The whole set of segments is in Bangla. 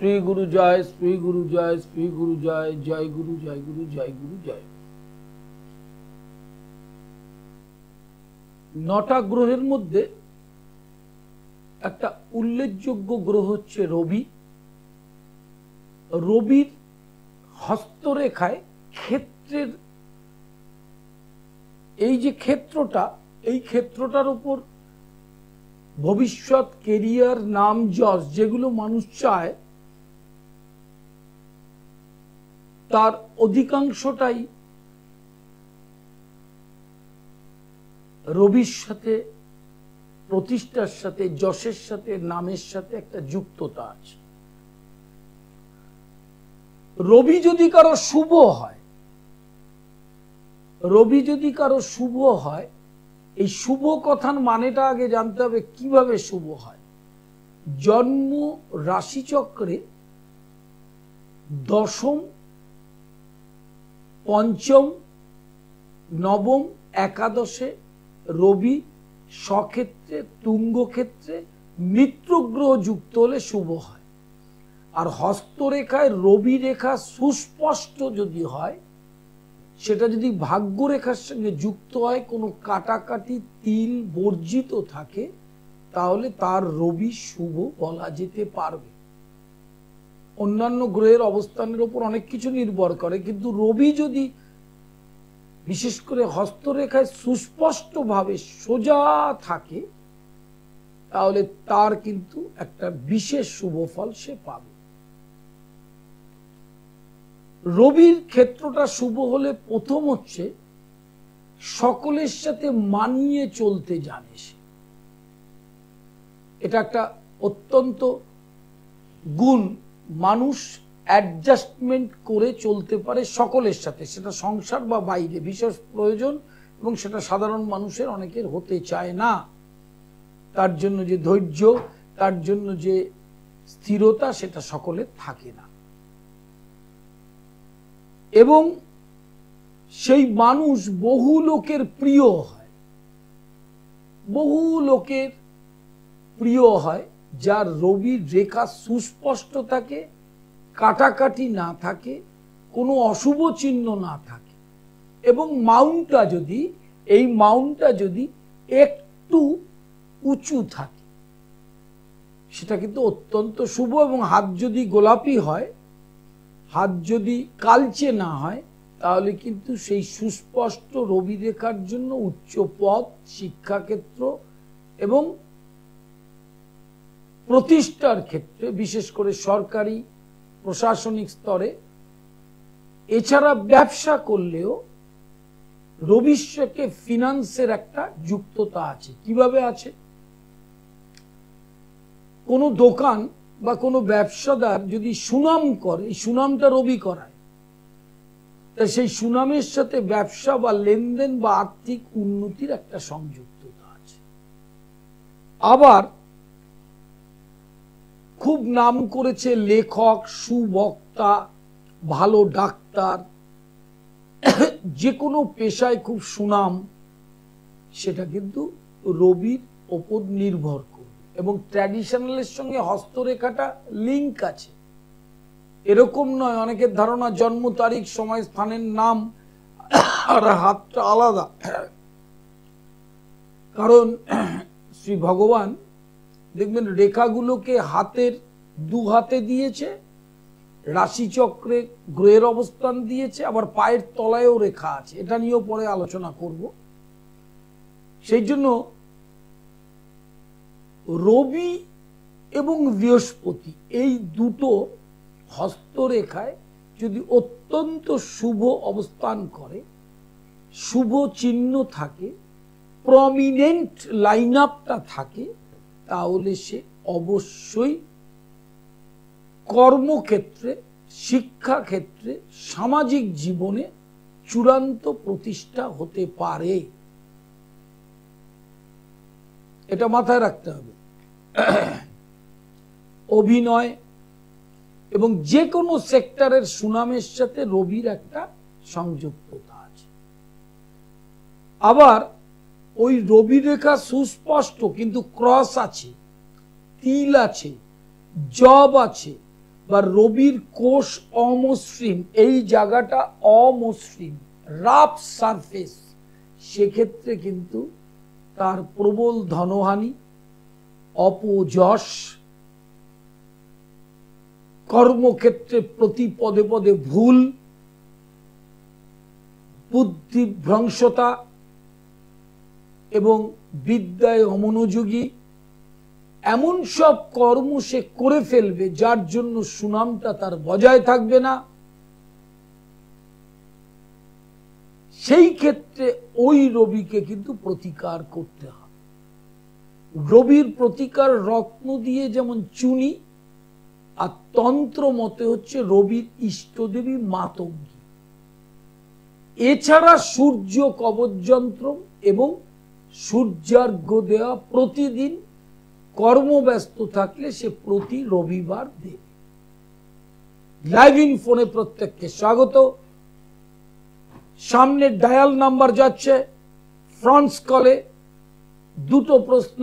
श्री गुरु जय, श्री गुरु जय, श्री गुरु जय, जय गुरु जय गुरु जय गुरु जय। नटा ग्रहेर मध्य একটা উল্লেখযোগ্য গ্রহ হচ্ছে রবি। রবির হস্তরেখায় ক্ষেত্রের এই যে ক্ষেত্রটা, এই ক্ষেত্রটার উপর ভবিষ্যৎ, কেরিয়ার, নাম, যশ যেগুলো মানুষ চায় তার অধিকাংশটাই রবির সাথে, প্রতিষ্ঠার সাথে, যশের সাথে, নামের সাথে একটা যুক্ততা আছে। রবি যদি কারো শুভ হয়, রবি যদি কারো শুভ হয়, এই শুভ কথার মানেটা আগে জানতে হবে কিভাবে শুভ হয়। জন্ম রাশিচক্রে দশম, পঞ্চম, নবম, একাদশে রবি স্বক্ষেত্রে, তুঙ্গ ক্ষেত্রে মিত্র গ্রহ যুক্ত হলে শুভ হয়। আর হস্তরেখায় রবি রেখা সুস্পষ্ট যদি হয়, সেটা যদি ভাগ্য রেখার সঙ্গে যুক্ত হয়, কোনো কাটাকাটি, তিল বর্জিত থাকে, তাহলে তার রবি শুভ বলা যেতে পারবে। অন্যান্য গ্রহের অবস্থানের উপর অনেক কিছু নির্ভর করে, কিন্তু রবি যদি বিশেষ করে হস্তরেখায় সুস্পষ্টভাবে সোজা থাকে, তাহলে তার কিন্তু একটা বিশেষ শুভ ফল সে পাবে। রবির ক্ষেত্রটা শুভ হলে প্রথম হচ্ছে সকলের সাথে মানিয়ে চলতে জানে সে। এটা একটা অত্যন্ত গুণ। মানুষ অ্যাডজাস্টমেন্ট করে চলতে পারে সকলের সাথে, সেটা সংসার বা বাইরে, বিশেষ প্রয়োজন, এবং সেটা সাধারণ মানুষের অনেকের হতে চায় না। তার জন্য যে ধৈর্য, তার জন্য যে স্থিরতা, সেটা সকলের থাকে না। এবং সেই মানুষ বহু লোকের প্রিয় হয়, বহু লোকের প্রিয় হয় যার রবির রেখা সুস্পষ্ট থাকে, কাটাকাটি না থাকে, কোনো অশুভ চিহ্ন না থাকে, এবং মাউন্টটা যদি একটু উঁচু থাকে, সেটা কিন্তু অত্যন্ত শুভ। এবং হাত যদি গোলাপি হয়, হাত যদি কালচে না হয়, তাহলে কিন্তু সেই সুস্পষ্ট রবি রেখার জন্য উচ্চ পদ, শিক্ষাক্ষেত্র এবং প্রতিষ্ঠার ক্ষেত্রে, বিশেষ করে সরকারি প্রশাসনিক স্তরে, এছাড়া ব্যবসা করলেও রবির সাথে ফিনান্সের একটা যুক্ততা আছে। কিভাবে আছে? কোনো দোকান বা কোনো ব্যবসাদার যদি সুনাম করে, সুনামটা রবি করায়, তা সেই সুনামের সাথে ব্যবসা বা লেনদেন বা আর্থিক উন্নতির একটা সংযুক্ততা আছে। আবার খুব নাম করেছে লেখক, সুবক্তা, ভালো ডাক্তার, যে কোনো পেশায় খুব সুনাম, সেটা কিন্তু রবির ওপর নির্ভর করবে। এবং ট্র্যাডিশনালের সঙ্গে হস্তরেখাটা লিঙ্ক আছে, এরকম নয়। অনেকের ধারণা জন্ম তারিখ, সময়, স্থানের নাম আর হাতটা আলাদা। কারণ শ্রী ভগবান দেখবেন রেখাগুলোকে হাতের দু হাতে দিয়েছে, রাশিচক্রে গ্রহের অবস্থান দিয়েছে, আবার পায়ের তলায়ও রেখা আছে। এটা নিয়েও পরে আলোচনা করব। সেই জন্য রবি এবং বৃহস্পতি এই দুটো হস্তরেখায় যদি অত্যন্ত শুভ অবস্থান করে, শুভ চিহ্ন থাকে, প্রমিনেন্ট লাইন আপটা থাকে, তাহলে সে অবশ্যই কর্মক্ষেত্রে, শিক্ষাক্ষেত্রে, সামাজিক জীবনে চূড়ান্ত প্রতিষ্ঠা হতে পারে। এটা মাথায় রাখতে হবে। অভিনয় এবং যে কোনো সেক্টরের সুনামের সাথে রবির একটা সংযুক্ততা আছে। আবার ওই রবি রেখা সুস্পষ্ট কিন্তু ক্রস আছে, তিল আছে, জব আছে, বা রবির কোষ অমসৃণ, এই জায়গাটা অমসৃণ, রাফ সারফেস, সেক্ষেত্রে কিন্তু তার প্রবল ধনহানি, অপযশ, কর্মক্ষেত্রে প্রতি পদে পদে ভুল, বুদ্ধিভ্রংশতা এবং বিদ্যায় অমনোযোগী, এমন সব কর্ম সে করে ফেলবে যার জন্য সুনামটা তার বজায় থাকবে না। সেই ক্ষেত্রে ওই রবিকে কিন্তু প্রতিকার করতে হবে। রবির প্রতিকার রত্ন দিয়ে যেমন চুনি, আর তন্ত্র মতে হচ্ছে রবির ইষ্টদেবী মাতঙ্গী। এছাড়া সূর্য কবচ যন্ত্র এবং সূর্যার্ঘ্য দেওয়া প্রতিদিন, কর্মব্যস্ত থাকলে সে প্রতি রবিবার দেবে। লাইভ ইন ফোনে প্রত্যেককে স্বাগত। সামনে ডায়াল নাম্বার যাচ্ছে, ফ্রান্স কলে দুটো প্রশ্ন,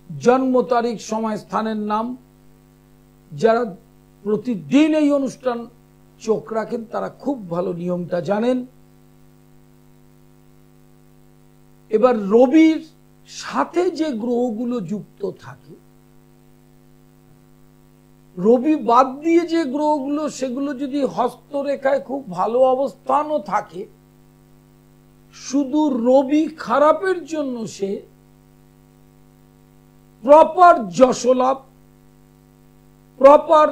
জন্ম তারিখ, সময়, স্থানের নাম। যারা প্রতিদিন এই অনুষ্ঠান চোখ রাখেন তারা খুব ভালো নিয়মটা জানেন। এবার রবির সাথে যে গ্রহগুলো যুক্ত থাকে, রবি বাদ দিয়ে যে গ্রহগুলো, সেগুলো যদি হস্তরেখায় খুব ভালো অবস্থানও থাকে, শুধু রবি খারাপের জন্য সে প্রপার যশলাভ, প্রপার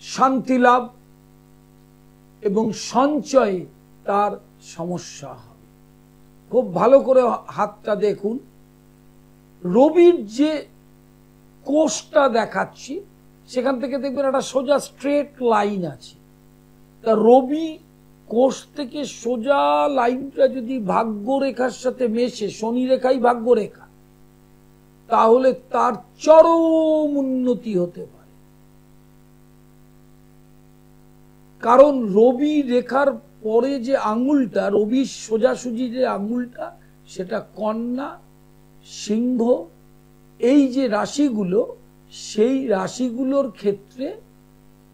শান্তি লাভ এবং সঞ্চয়ে তার সমস্যা হবে। খুব ভালো করে হাতটা দেখুন, রবির যে কোষটা দেখাচ্ছি সেখান থেকে দেখবেন একটা সোজা স্ট্রেট লাইন আছে। তা রবি কোষ থেকে সোজা লাইনটা যদি ভাগ্যরেখার সাথে মেশে, শনি রেখাই ভাগ্যরেখা, তাহলে তার চরম উন্নতি হতে পারে। কারণ রবি রেখার পরে যে আঙ্গুলটা, রবির সোজাসুজি যে আঙ্গুলটা, সেটা কন্যা, সিংহ, এই যে রাশিগুলো, সেই রাশিগুলোর ক্ষেত্রে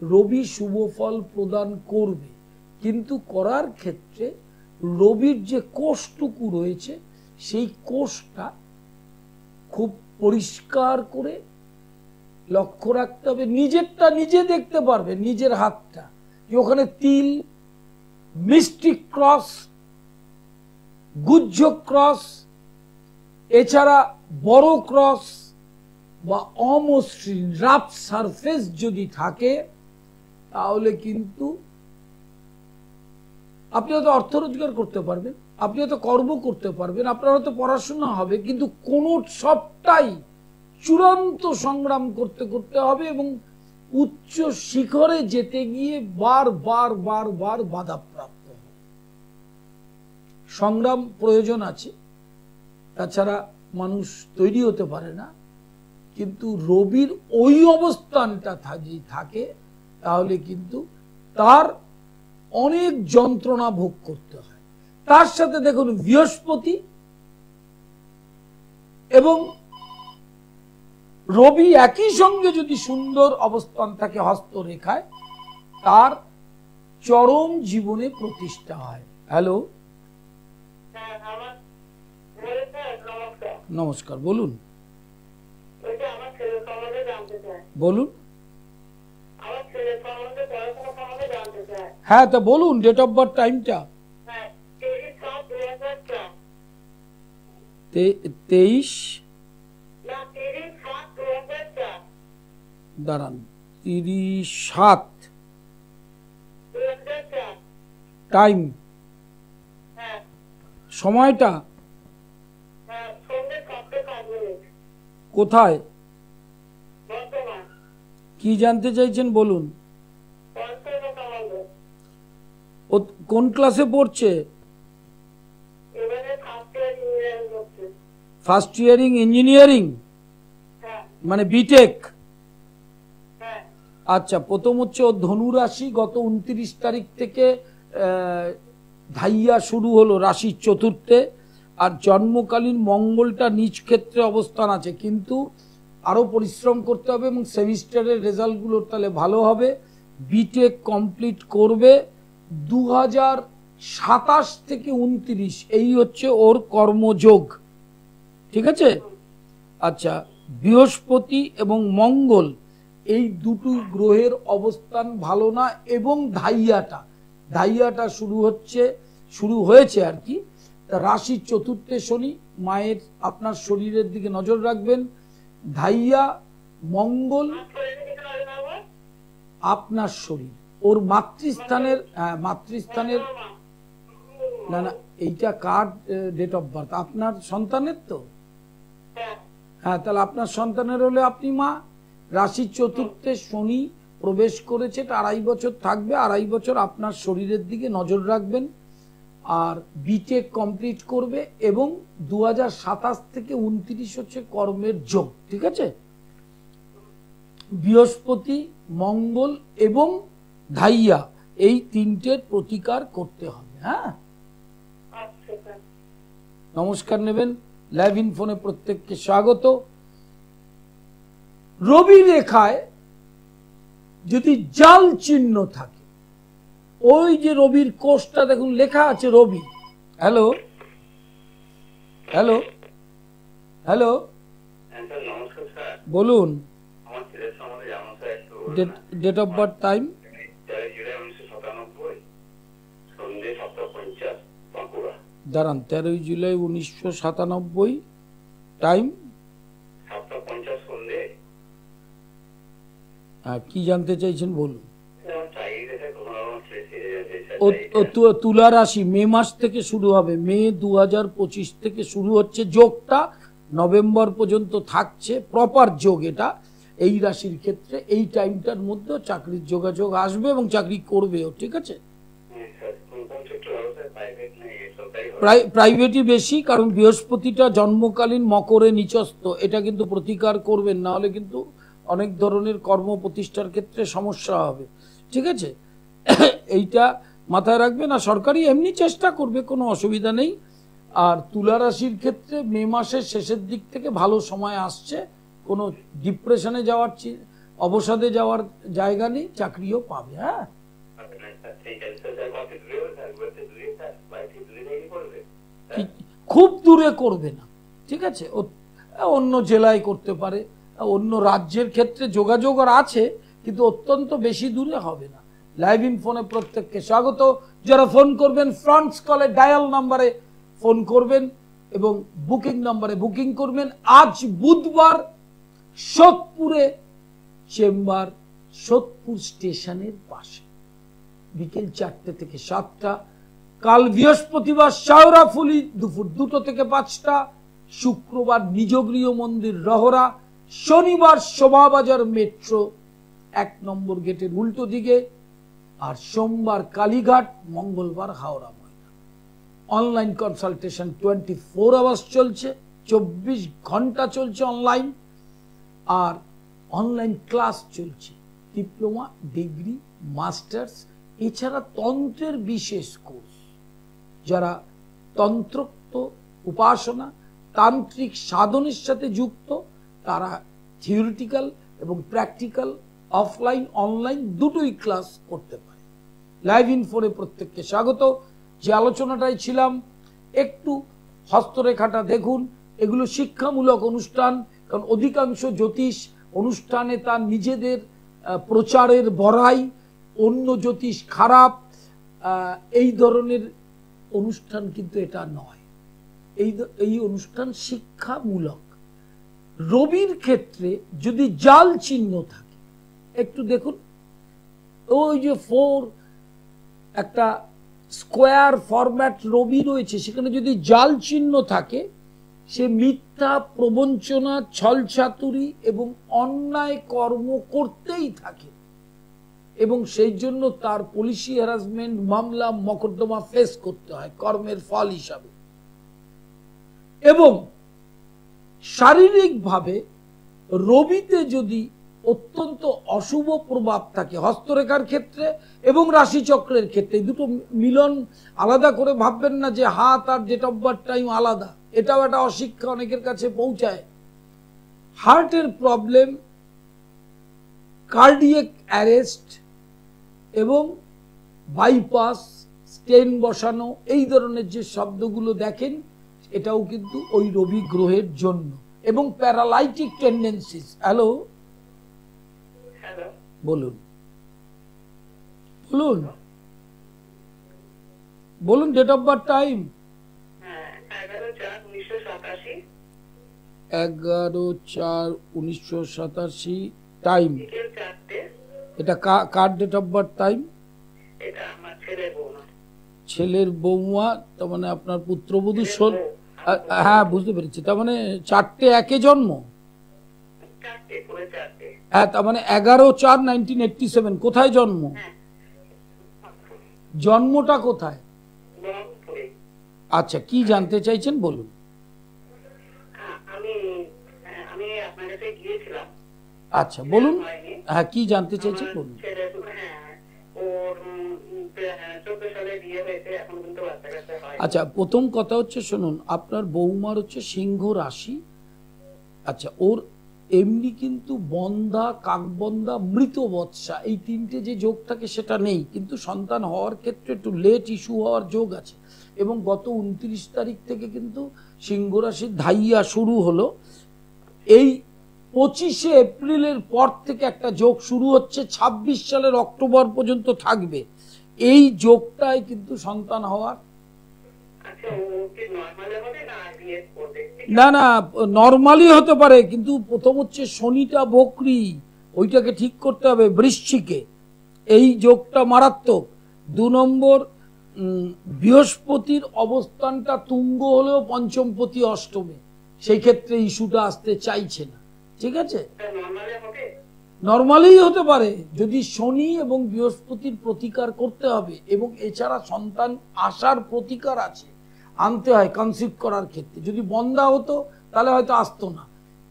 রবি শুভ ফল প্রদান করবে। কিন্তু করার ক্ষেত্রে রবির যে কোষটুকু রয়েছে, সেই কোষটা খুব পরিষ্কার করে লক্ষ্য রাখতে হবে। নিজেরটা নিজে দেখতে পারবে, নিজের হাতটা, যে ওখানে তিল, মিস্টিক ক্রস, গুজ্জ ক্রস, এছাড়া বড় ক্রস বা অমসৃণ রাফ সারফেস যদি থাকে, তাহলে কিন্তু আপনি হয়তো অর্থ রোজগার করতে পারবেন, আপনি হয়তো কর্ম করতে পারবেন, আপনার হয়তো পড়াশোনা হবে, কিন্তু কোন সবটাই চূড়ান্ত সংগ্রাম করতে করতে হবে এবং উচ্চ শিখরে যেতে গিয়ে বারবার বাধাপ্রাপ্ত হবে। সংগ্রাম প্রয়োজন আছে, তাছাড়া মানুষ তৈরি হতে পারে না। কিন্তু রবির ওই অবস্থানটা যদি থাকে, তাহলে কিন্তু তার অনেক যন্ত্রণা ভোগ করতে হয়। তার সাথে দেখুন বৃহস্পতি এবং রবি একই সঙ্গে যদি সুন্দর অবস্থান থাকে হস্তরেখায়, তার চরম জীবনে প্রতিষ্ঠা হয়। হ্যালো, নমস্কার, বলুন বলুন। হ্যাঁ, তা বলুন ডেট অফ বার্থ, টাইমটা। 23 দাঁড়ান, 30/7, টাইম, সময়টা কোথায়, কি জানতে চাইছেন বলুন। ও কোন ক্লাসে পড়ছে? ফার্স্ট ইয়ারিং ইঞ্জিনিয়ারিং, মানে বিটেক। আচ্ছা, প্রথম হচ্ছে ও ধনু রাশি, গত 29 তারিখ থেকে ধাইয়া শুরু হলো রাশির চতুর্থে, আর জন্মকালীন মঙ্গলটা নিজ ক্ষেত্রে অবস্থান আছে, কিন্তু আরো পরিশ্রম করতে হবে এবং সেমিস্টারের রেজাল্টগুলো তাহলে ভালো হবে। বিটেক কমপ্লিট করবে 2027 থেকে 29, এই হচ্ছে ওর কর্মযোগ। ঠিক আছে? আচ্ছা, বৃহস্পতি এবং মঙ্গল এই দুটো গ্রহের অবস্থান ভালো না, এবং ধাইয়াটা শুরু হয়েছে আর কি। রাশির চতুর্থে শনি, মায়ের আপনার শরীরের দিকে নজর রাখবেন। ধাইয়া, মঙ্গল, আপনার শরীর, ওর মাতৃস্থানের না এইটা কার ডেট অফ বার্থ? আপনার সন্তানের তো? হ্যাঁ, তাহলে আপনার সন্তানের হলে আপনি মা। রাশির চতুর্থে শনি প্রবেশ করেছে, এটা 2.5 বছর থাকবে। 2.5 বছর আপনার শরীরের দিকে নজর রাখবেন। আর বিটেক কমপ্লিট করবে এবং 2027 থেকে 29 হচ্ছে কর্মের যোগ। ঠিক আছে? বৃহস্পতি, মঙ্গল এবং ধাইয়া এই তিনটের প্রতিকার করতে হবে। হ্যাঁ, নমস্কার নেবেন। লাইভ ইন ফোনে প্রত্যেককে স্বাগত। রবি রেখায় যদি জাল চিহ্ন থাকে, ওই যে রবির কোষটা দেখুন লেখা আছে রবি। হ্যালো হ্যালো হ্যালো, বলুন। Date of birth, time? 13 July 1997, time? কি জানতে চাইছেন বলুন। তুলা রাশি, মে মাস থেকে শুরু হবে। মে 2025 থেকে শুরু হচ্ছে যোগটা, নভেম্বর পর্যন্ত থাকছে প্রপার যোগ এটা। এই রাশির ক্ষেত্রে এই টাইমটার মধ্যে চাকরির যোগাযোগ আসবে এবং চাকরি করবেও। ঠিক আছে? প্রাইভেটই বেশি, কারণ বৃহস্পতিটা জন্মকালীন মকরে নিচস্থ। এটা কিন্তু প্রতিকার করবেন, না হলে কিন্তু অনেক ধরনের কর্ম প্রতিষ্ঠার ক্ষেত্রে সমস্যা হবে। ঠিক আছে? এইটা মাথায় রাখবেন। আর সরকারি এমনি চেষ্টা করবে, কোনো অসুবিধা নেই। আর তুলা রাশির ক্ষেত্রে মে মাসের শেষের দিক থেকে ভালো সময় আসছে, কোনো ডিপ্রেশনে যাওয়ার, অবসাদে যাওয়ার জায়গা নেই, চাকরিও পাবে। হ্যাঁ, খুব দূরে করবে না। ঠিক আছে? অন্য জেলায় করতে পারে, অন্য রাজ্যের ক্ষেত্রে যোগাযোগ আছে, কিন্তু অত্যন্ত বেশি দূরে হবে না। লাইভ ইন ফোনে প্রত্যেককে স্বাগত। যারা ফোন করবেন ফ্রন্টস কলে ডায়াল নাম্বারে ফোন করবেন এবং বুকিং নাম্বারে বুকিং করবেন। আজ বুধবার, সোদপুরে চেম্বার, সোদপুর স্টেশনের পাশে, বিকেল 4টে থেকে 7টা। কাল বৃহস্পতিবার শাওরাফুলি দুপুর 2টো থেকে 5টা। শুক্রবার নিজগৃহ মন্দির রহরা। শনিবার শোভাবাজার মেট্রো 1 নম্বর গেটের উল্টো দিকে। আর সোমবার কালীঘাট, মঙ্গলবার হাওড়া ময়দান। অনলাইন কনসালটেশন 24 আওয়ার্স চলছে, 24 ঘন্টা চলছে অনলাইন। আর অনলাইন ক্লাস চলছে, ডিপ্লোমা, ডিগ্রি, মাস্টার্স, এছাড়া তন্ত্রের বিশেষ কোর্স। যারা তন্ত্রোক্ত উপাসনা, তান্ত্রিক সাধনের সাথে যুক্ত, তারা থিওরিটিক্যাল এবং প্র্যাকটিক্যাল, অফলাইন অনলাইন দুটোই ক্লাস করতে পারে। লাইভ ইন ফোনে প্রত্যেককে স্বাগত। যে আলোচনাটাই ছিলাম, একটু হস্তরেখাটা দেখুন। এগুলো শিক্ষামূলক অনুষ্ঠান, কারণ অধিকাংশ জ্যোতিষ অনুষ্ঠানে তার নিজেদের প্রচারের বড়াই, অন্য জ্যোতিষ খারাপ, এই ধরনের অনুষ্ঠান কিন্তু এটা নয়। এই অনুষ্ঠান শিক্ষামূলক। রবির ক্ষেত্রে যদি জাল চিহ্ন থাকে, একটু দেখুন, ওই যে 4 একটা স্কোয়ার ফরম্যাট রবি রয়েছে, সেখানে যদি জাল চিহ্ন থাকে, সে মিথ্যা, প্রবঞ্চনা, ছলচাতুরি এবং অন্যায় কর্ম করতেই থাকে, এবং সেই জন্য তার পুলিশি হ্যারাসমেন্ট, মামলা, মকদ্দমা ফেস করতে হয় কর্মের ফল হিসাবে। এবং শারীরিকভাবে রবিতে যদি অত্যন্ত অশুভ প্রভাব থাকে হস্তরেখার ক্ষেত্রে এবং রাশিচক্রের ক্ষেত্রে, দুটো মিলন আলাদা করে ভাববেন না যে হাত আর ডেট অফ বার্থ টাইম আলাদা। এটাও একটা অশিক্ষা অনেকের কাছে পৌঁছায়। হার্টের প্রবলেম, কার্ডিয়াক অ্যারেস্ট এবং বাইপাস, স্টেন বসানো, এই ধরনের যে শব্দগুলো দেখেন এটাও কিন্তু ওই রবি গ্রহের জন্য। এবং প্যারালাইটিক টেন্ডেন্সিস। হ্যালো, বলুন বলুন বলুন, date of birth, time. 11/4/1987, time. এটা কার ডেট অফ বার্থ, টাইম? ছেলের বৌমা, তার মানে আপনার পুত্রবধূ। হ্যাঁ, বুঝতে পেরেছি। তার মানে 4-1 জন্ম। হ্যাঁ, তার মানে 11/4/1987। কোথায় জন্ম? জন্মটা কোথায়? আচ্ছা, কি জানতে চাইছেন বলুন। আচ্ছা বলুন, হ্যাঁ কি জানতে চাইছেন বলুন। আচ্ছা, প্রথম কথা হচ্ছে শুনুন, আপনার বৌমার হচ্ছে সিংহ রাশি। আচ্ছা, ওর এমনি কিন্তু বন্ধা, কাকবন্ধা, মৃত বৎসা, এই তিনটে যে যোগ থাকে সেটা নেই, কিন্তু সন্তান হওয়ার ক্ষেত্রে একটু লেট ইস্যু হওয়ার যোগ আছে। এবং গত 29 তারিখ থেকে কিন্তু সিংহ রাশির ধাইয়া শুরু হলো। এই 25শে এপ্রিলের পর থেকে একটা যোগ শুরু হচ্ছে, 26 সালের অক্টোবর পর্যন্ত থাকবে। এই যোগটাই কিন্তু সন্তান হওয়ার। না না, নর্মালি হতে পারে, কিন্তু প্রথম হচ্ছে শনিটা বকরি, ওইটাকে ঠিক করতে হবে। বৃশ্চিকে এই যোগটা মারাত্মক। 2 নম্বর, বৃহস্পতির অবস্থানটা তুঙ্গ হলেও পঞ্চমপতি অষ্টমে, সেই ক্ষেত্রে ইস্যুটা আসতে চাইছে না। ঠিক আছে, নর্মালি হতে পারে। যদি শনি এবং বৃহস্পতির প্রতিকার করতে হবে, এবং এছাড়া সন্তান আসার প্রতিকার আছে, আনতে হয় কনসিভ করার ক্ষেত্রে। যদি বন্ধা হতো তাহলে হয়তো আসতো না।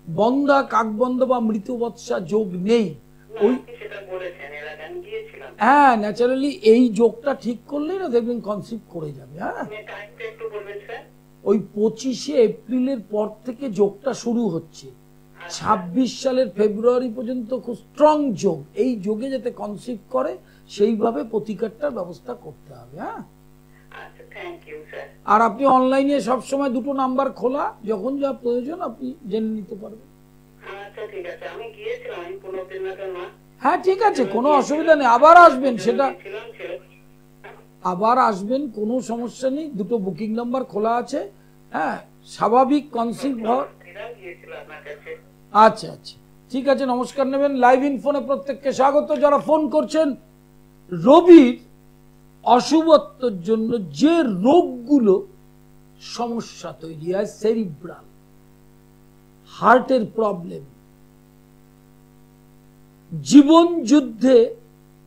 বন্ধা, কাকবন্ধ বা মৃত বৎসা যোগ নেই। ওই হ্যাঁ, ন্যাচারালি এই যোগটা ঠিক করলে না দেখবেন কনসিভ করে যাবে। হ্যাঁ, ওই 25শে এপ্রিলের পর থেকে যোগটা শুরু হচ্ছে, 26 সালের ফেব্রুয়ারি পর্যন্ত খুব স্ট্রং যোগ। এই যোগে যাতে কনসিভ করে সেইভাবে প্রতিকারটার ব্যবস্থা করতে হবে। হ্যাঁ, আর আপনি অনলাইনে সবসময় 2টো নাম্বার খোলা, যখন যা প্রয়োজন আপনি জেনে নিতে পারবেন। হ্যাঁ ঠিক আছে, কোনো অসুবিধা নেই, আবার আসবেন, সেটা আবার আসবেন, কোনো সমস্যা নেই। 2টো বুকিং নাম্বার খোলা আছে। হ্যাঁ, স্বাভাবিক কনসিভ হওয়ার। আচ্ছা আচ্ছা, ঠিক আছে, নমস্কার নেবেন। লাইভ ইনফোনে প্রত্যেককে স্বাগত। যারা ফোন করছেন, রবির অশুভত্বের জন্য যে রোগগুলো সমস্যা তৈরি হয়, সেরিব্রাল, হার্টের প্রবলেম, জীবন যুদ্ধে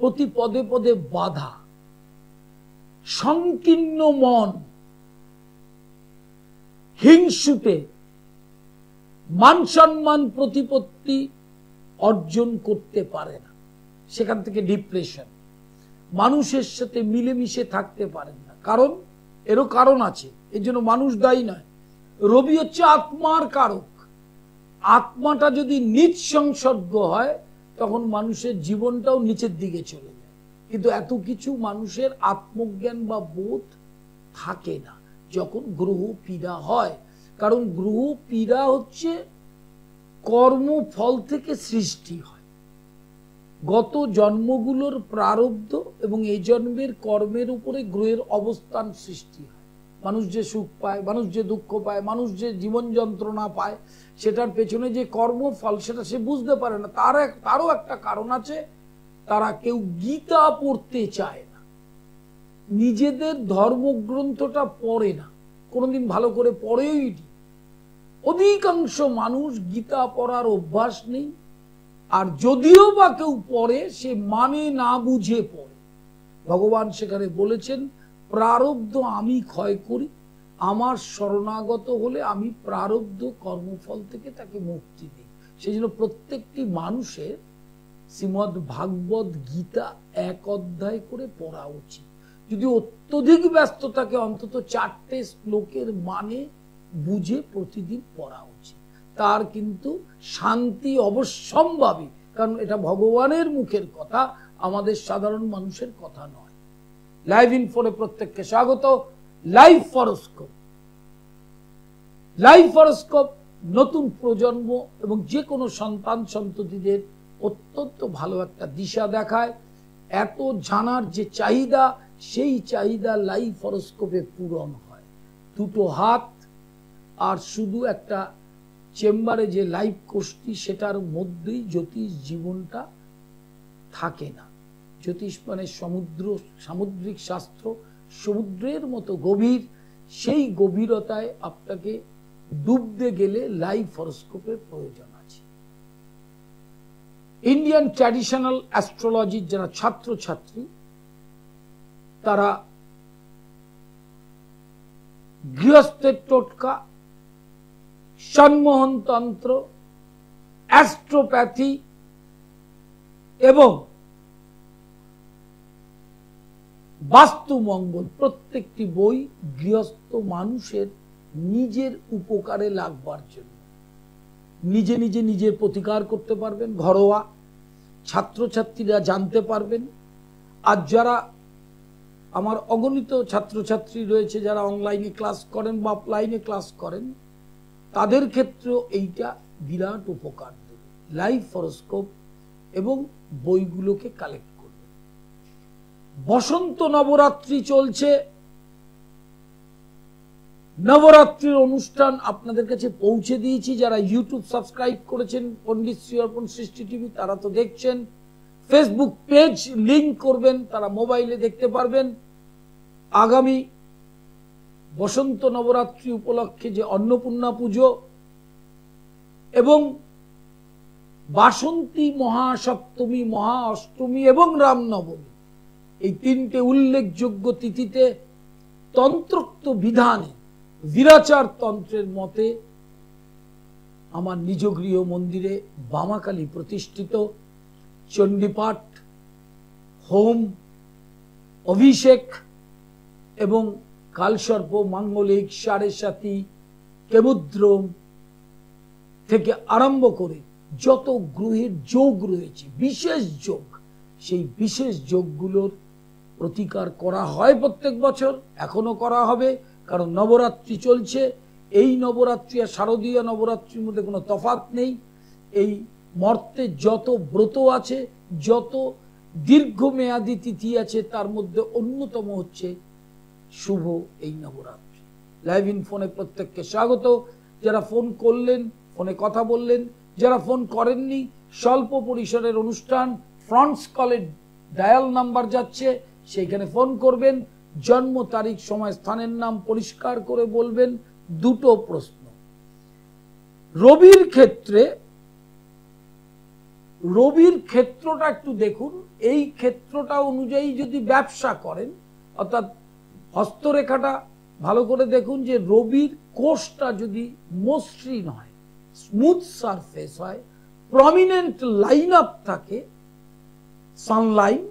প্রতি পদে পদে বাধা, সংকীর্ণ মন, হিংসুটে, মান সম্মান প্রতিপত্তি অর্জন করতে পারে না, সেখান থেকে ডিপ্রেশন, মানুষের সাথে মিলেমিশে থাকতে পারেন না। কারণ এরও কারণ আছে, এর জন্য মানুষ দায়ী নয়। রবি হচ্ছে আত্মার কারক। আত্মাটা যদি নিজ সংসর্গ হয় তখন মানুষের জীবনটাও নিচের দিকে চলে যায়। কিন্তু এত কিছু মানুষের আত্মজ্ঞান বা বোধ থাকে না যখন গ্রহ পীড়া হয়। কারণ গ্রহ পীড়া হচ্ছে কর্মফল থেকে সৃষ্টি হয়। গত জন্মগুলোর প্রারব্ধ এবং এই জন্মের কর্মের উপরে গ্রহের অবস্থান সৃষ্টি হয়। মানুষ যে সুখ পায়, মানুষ যে দুঃখ পায়, মানুষ যে জীবন যন্ত্রণা পায়, সেটার পেছনে যে কর্মফল সেটা সে বুঝতে পারে না। তারও একটা কারণ আছে, তারা কেউ গীতা পড়তে চায় না, নিজেদের ধর্মগ্রন্থটা পড়ে না, কোনোদিন ভালো করে পড়েই নি। অধিকাংশ মানুষ গীতা পড়ার অভ্যাস নেই, আর যদিও বা কেউ পড়ে সে মানে না বুঝে পড়ে। ভগবান সেখানে বলেছেন, প্রারব্ধ আমি ক্ষয় করি, আমার শরণাগত হলে আমি প্রারব্ধ কর্মফল থেকে তাকে মুক্তি দিই। সেই জন্য প্রত্যেকটি মানুষের শ্রীমদ্ ভাগবত গীতা 1 অধ্যায় করে পড়া উচিত। যদি অত্যধিক ব্যস্ত থাকে অন্তত 4টে শ্লোকের মানে বুঝে প্রতিদিন পড়া উচিত। তার কিন্তু শান্তি অবশ্যম্ভাবী, কারণ এটা ভগবানের মুখের কথা, আমাদের সাধারণ মানুষের কথা নয়। লাইভ ইনফোরে প্রত্যেককে স্বাগত। লাইভ হরোস্কোপ, লাইভ হরোস্কোপ নতুন প্রজন্ম এবং যে কোনো সন্তান সন্ততিদের অত্যন্ত ভালো একটা দিশা দেখায়। এত জানার যে চাহিদা, সেই চাহিদা লাইভ হরোস্কোপে পূরণ হয়। দুটো হাত আর শুধু একটা চেম্বারে যে লাইভ কোর্সটি, সেটার মধ্যেই জ্যোতিষ জীবনটা থাকে না। জ্যোতিষ মানে সমুদ্র, সামুদ্রিক শাস্ত্র সমুদ্রের মতো গভীর। সেই গভীরতায় আপনাকে ডুবতে গেলে লাইভ হরোস্কোপের প্রয়োজন আছে। ইন্ডিয়ান ট্র্যাডিশনাল অ্যাস্ট্রোলজির যারা ছাত্রছাত্রী, তারা গৃহস্থের টোটকা, সন্মোহন তন্ত্র, অ্যাস্ট্রোপ্যাথি এবং বাস্তু মঙ্গল প্রত্যেকটি বই গৃহস্থ মানুষের নিজের উপকারে লাগবার জন্য। নিজে নিজে নিজের প্রতিকার করতে পারবেন, ঘরোয়া ছাত্রছাত্রীরা জানতে পারবেন। আর যারা আমার অগণিত ছাত্রছাত্রী রয়েছে যারা অনলাইনে ক্লাস করেন বা অফলাইনে ক্লাস করেন, তাদের ক্ষেত্রেও এইটা বিরাট উপকার দেবে। লাইভ হরোস্কোপ এবং বইগুলোকে কালেক্ট করবে। বসন্ত নবরাত্রি চলছে, নবরাত্রির অনুষ্ঠান আপনাদের কাছে পৌঁছে দিয়েছি। যারা ইউটিউব সাবস্ক্রাইব করেছেন পণ্ডিত শ্রী অর্পণ সৃষ্টি টিভি, তারা তো দেখছেন। ফেসবুক পেজ লিংক করবেন, তারা মোবাইলে দেখতে পারবেন। আগামী বসন্ত নবরাত্রি উপলক্ষে যে অন্নপূর্ণা পুজো এবং বাসন্তী, মহাসপ্তমী, মহা অষ্টমী এবং রামনবমী, এই তিনটে উল্লেখযোগ্য তিথিতে তন্ত্রোক্ত বিধানে বীরাচার তন্ত্রের মতে আমার নিজ গৃহ মন্দিরে বামাকালী প্রতিষ্ঠিত চণ্ডীপাঠ, হোম, অভিষেক এবং কালসর্প, মাঙ্গলিক, সাড়ে সাতি, কেমুদ্রম থেকে আরম্ভ করে যত গ্রহের যোগ রয়েছে, বিশেষ যোগ, সেই বিশেষ যোগগুলোর প্রতিকার করা হয় প্রত্যেক বছর, এখনো করা হবে। কারণ নবরাত্রি চলছে। এই নবরাত্রি আর শারদীয় নবরাত্রির মধ্যে কোনো তফাৎ নেই। এই মর্তে যত ব্রত আছে, যত দীর্ঘমেয়াদী তিথি আছে, তার মধ্যে অন্যতম হচ্ছে শুভ এই নবরাত্রি। লাইভ ইন ফোনে প্রত্যেককে স্বাগত। যারা ফোন করলেন, ফোনে কথা বললেন, যারা ফোন করেননি, স্বল্প পরিসরের অনুষ্ঠান, ফ্রন্টস কলের ডায়াল নাম্বার যাচ্ছে, সেইখানে ফোন করবেন। জন্ম তারিখ, সময়, স্থানের নাম পরিষ্কার করে বলবেন। দুটো প্রশ্ন। রবির ক্ষেত্রে, রবির ক্ষেত্রটা একটু দেখুন। এই ক্ষেত্রটা অনুযায়ী যদি ব্যবসা করেন, অর্থাৎ হস্তরেখাটা ভালো করে দেখুন যে রবির কোষটা যদি মসৃণ হয়, স্মুথ সারফেস হয়, প্রমিনেন্ট লাইন আপ থাকে, সানলাইন,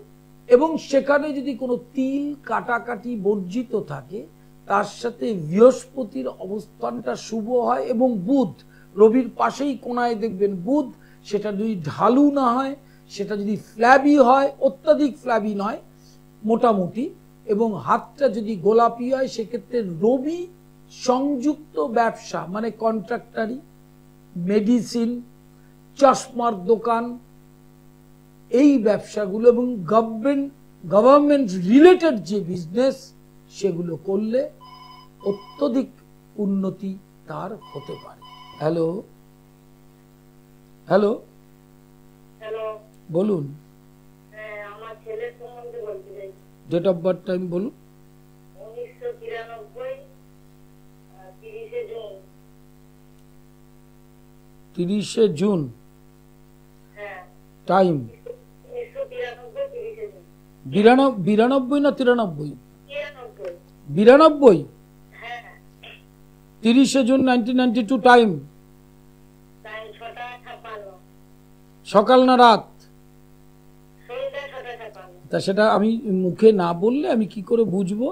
এবং সেখানে যদি কোনো তিল কাটাকাটি বর্জিত থাকে, তার সাথে বৃহস্পতির অবস্থানটা শুভ হয় এবং বুধ রবির পাশেই কোনায় দেখবেন বুধ, সেটা যদি ঢালু না হয়, সেটা যদি ফ্ল্যাবি হয়, অত্যাধিক ফ্ল্যাবি নয়, মোটামুটি, এবং হাতটা যদি গোলাপি হয়, সেক্ষেত্রে রবি সংযুক্ত ব্যবসা মানে কন্ট্রাক্টারি, মেডিসিন, চশমার দোকান, এই ব্যবসাগুলো এবং গভর্নমেন্ট রিলেটেড যে বিজনেস, সেগুলো করলে অত্যধিক উন্নতি তার হতে পারে। হ্যালো হ্যালো হ্যালো, বলুন। আমার ছেলের সম্বন্ধে বলতে চাই। ডেট অফ বার্থ টাইম বলুন। 1993, 30শে জুন। 30শে জুন। হ্যাঁ, টাইম 1993, 30শে জুন। 92 না 93? 93। 92। হ্যাঁ, 30শে জুন 1992। টাইম 6:56। সকাল না রাত? সন্ধ্যা 6:56। তা সেটা আমি মুখে না বললে আমি কি করে বুঝবো?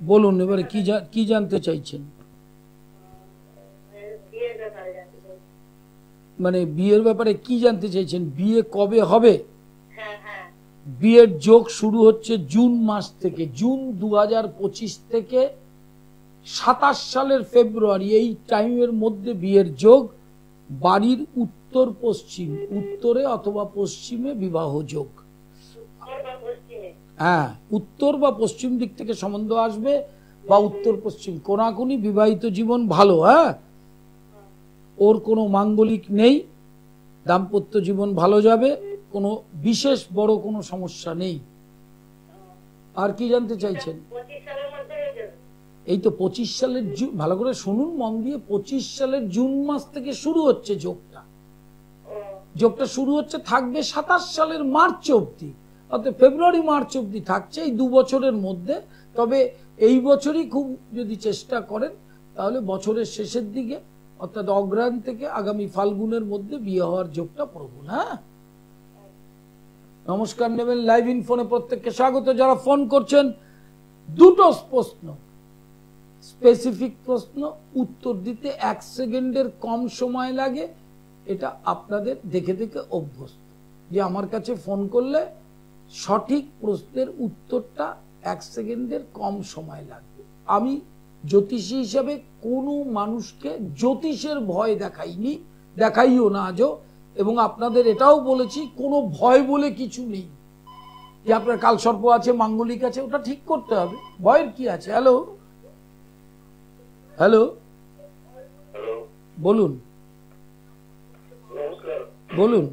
বলুন এবারে কি জানতে চাইছেন? বিয়ের ব্যাপারে মানে বিয়ের ব্যাপারে কি জানতে চাইছেন? বিয়ে কবে হবে? হ্যাঁ হ্যাঁ বিয়ের যোগ শুরু হচ্ছে জুন মাস থেকে, জুন 2025 থেকে 27 সালের ফেব্রুয়ারি, এই টাইমের মধ্যে বিয়ের যোগ। বাড়ির উত্তর পশ্চিম, উত্তরে অথবা পশ্চিমে বিবাহ যোগ। হ্যাঁ, উত্তর বা পশ্চিম দিক থেকে সম্বন্ধ আসবে, বা উত্তর পশ্চিম কোনাকুনি, বিবাহিত জীবন ভালো। হ্যাঁ, ওর কোনো মাঙ্গলিক নেই, দাম্পত্য জীবন ভালো যাবে, কোনো বিশেষ বড় কোনো সমস্যা নেই। আর কি জানতে চাইছেন? এই তো 25 সালের জুন, ভালো করে শুনুন মন দিয়ে, 25 সালের জুন মাস থেকে শুরু হচ্ছে যোগটা। যোগটা শুরু হচ্ছে, থাকবে 27 সালের মার্চ অবধি, অর্থাৎ ফেব্রুয়ারি মার্চ অবধি থাকছে, এই 2 বছরের মধ্যে। তবে এই বছরই খুব যদি চেষ্টা করেন তাহলে বছরের শেষের দিকে, অর্থাৎ অগ্রহায়ণ থেকে আগামী ফাল্গুনের মধ্যে বিয়ে হওয়ার যোগটা প্রবল। হ্যাঁ, নমস্কার নেবেন। লাইভ ইন ফোনে প্রত্যেককে স্বাগত। যারা ফোন করছেন, দুটো প্রশ্ন, স্পেসিফিক প্রশ্ন, উত্তর দিতে 1 সেকেন্ডের কম সময় লাগে। এটা আপনাদের দেখে দেখে অভ্যস্ত যে আমার কাছে ফোন করলে সঠিক প্রশ্নের উত্তরটা 1 সেকেন্ডের কম সময় লাগবে। আমি জ্যোতিষী হিসাবে কোনো মানুষকে জ্যোতিষের ভয় দেখাইনি, দেখাইও না আজও। এবং আপনাদের এটাও বলেছি, কোনো ভয় বলে কিছু নেই। যে আপনার কালসর্প আছে, মাঙ্গলিক আছে, ওটা ঠিক করতে হবে, ভয়ের কি আছে? হ্যালো হ্যালো, বলুন বলুন।